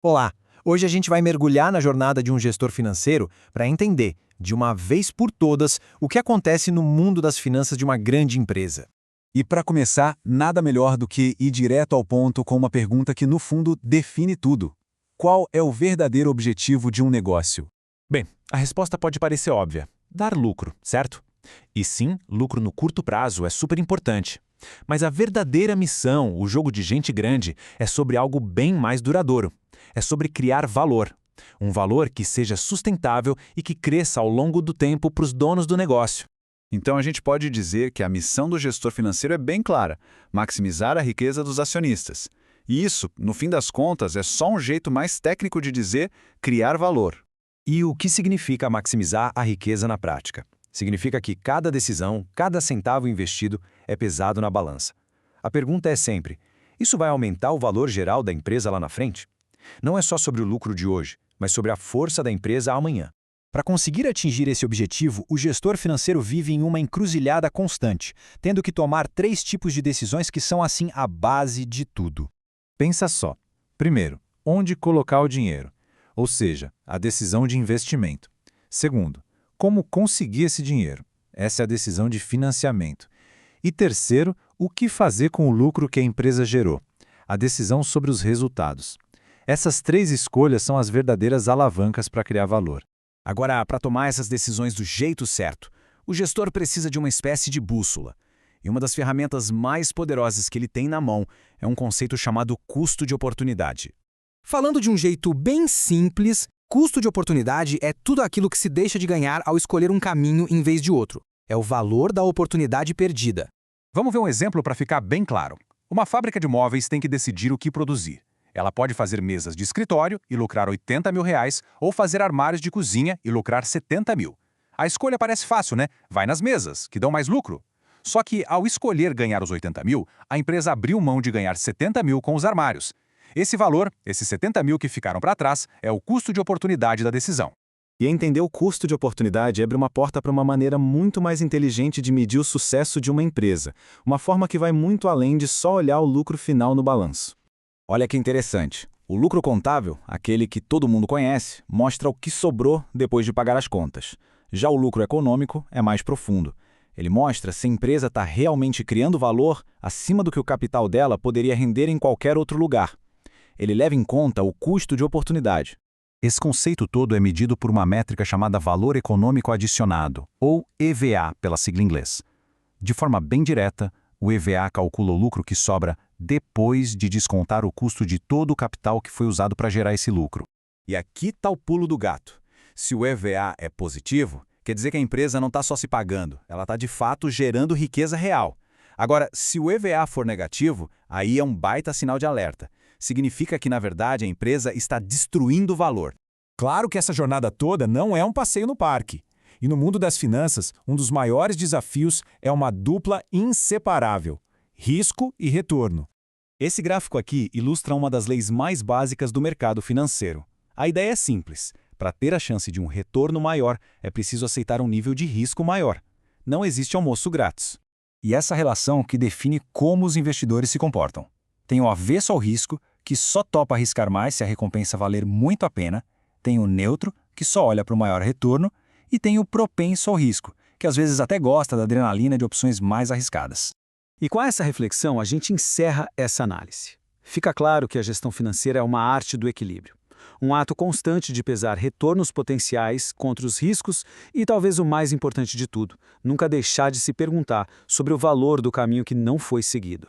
Olá! Hoje a gente vai mergulhar na jornada de um gestor financeiro para entender, de uma vez por todas, o que acontece no mundo das finanças de uma grande empresa. E para começar, nada melhor do que ir direto ao ponto com uma pergunta que, no fundo, define tudo. Qual é o verdadeiro objetivo de um negócio? Bem, a resposta pode parecer óbvia: dar lucro, certo? E sim, lucro no curto prazo é super importante. Mas a verdadeira missão, o jogo de gente grande, é sobre algo bem mais duradouro. É sobre criar valor. Um valor que seja sustentável e que cresça ao longo do tempo para os donos do negócio. Então a gente pode dizer que a missão do gestor financeiro é bem clara: maximizar a riqueza dos acionistas. E isso, no fim das contas, é só um jeito mais técnico de dizer criar valor. E o que significa maximizar a riqueza na prática? Significa que cada decisão, cada centavo investido é pesado na balança. A pergunta é sempre: isso vai aumentar o valor geral da empresa lá na frente? Não é só sobre o lucro de hoje, mas sobre a força da empresa amanhã. Para conseguir atingir esse objetivo, o gestor financeiro vive em uma encruzilhada constante, tendo que tomar 3 tipos de decisões que são, assim, a base de tudo. Pensa só. Primeiro, onde colocar o dinheiro, ou seja, a decisão de investimento. Segundo, como conseguir esse dinheiro. Essa é a decisão de financiamento. E terceiro, o que fazer com o lucro que a empresa gerou. A decisão sobre os resultados. Essas 3 escolhas são as verdadeiras alavancas para criar valor. Agora, para tomar essas decisões do jeito certo, o gestor precisa de uma espécie de bússola. E uma das ferramentas mais poderosas que ele tem na mão é um conceito chamado custo de oportunidade. Falando de um jeito bem simples, custo de oportunidade é tudo aquilo que se deixa de ganhar ao escolher um caminho em vez de outro. É o valor da oportunidade perdida. Vamos ver um exemplo para ficar bem claro. Uma fábrica de móveis tem que decidir o que produzir. Ela pode fazer mesas de escritório e lucrar R$ 80 mil, ou fazer armários de cozinha e lucrar 70 mil. A escolha parece fácil, né? Vai nas mesas, que dão mais lucro. Só que, ao escolher ganhar os 80 mil, a empresa abriu mão de ganhar 70 mil com os armários. Esse valor, esses 70 mil que ficaram para trás, é o custo de oportunidade da decisão. E entender o custo de oportunidade abre uma porta para uma maneira muito mais inteligente de medir o sucesso de uma empresa, uma forma que vai muito além de só olhar o lucro final no balanço. Olha que interessante. O lucro contábil, aquele que todo mundo conhece, mostra o que sobrou depois de pagar as contas. Já o lucro econômico é mais profundo. Ele mostra se a empresa está realmente criando valor acima do que o capital dela poderia render em qualquer outro lugar. Ele leva em conta o custo de oportunidade. Esse conceito todo é medido por uma métrica chamada Valor Econômico Adicionado, ou EVA, pela sigla em inglês. De forma bem direta, o EVA calcula o lucro que sobra depois de descontar o custo de todo o capital que foi usado para gerar esse lucro. E aqui está o pulo do gato. Se o EVA é positivo, quer dizer que a empresa não está só se pagando, ela está de fato gerando riqueza real. Agora, se o EVA for negativo, aí é um baita sinal de alerta. Significa que, na verdade, a empresa está destruindo valor. Claro que essa jornada toda não é um passeio no parque. E no mundo das finanças, um dos maiores desafios é uma dupla inseparável: risco e retorno. Esse gráfico aqui ilustra uma das leis mais básicas do mercado financeiro. A ideia é simples. Para ter a chance de um retorno maior, é preciso aceitar um nível de risco maior. Não existe almoço grátis. E essa relação que define como os investidores se comportam. Tem o avesso ao risco, que só topa arriscar mais se a recompensa valer muito a pena. Tem o neutro, que só olha para o maior retorno. E tem o propenso ao risco, que às vezes até gosta da adrenalina de opções mais arriscadas. E com essa reflexão, a gente encerra essa análise. Fica claro que a gestão financeira é uma arte do equilíbrio. Um ato constante de pesar retornos potenciais contra os riscos e, talvez o mais importante de tudo, nunca deixar de se perguntar sobre o valor do caminho que não foi seguido.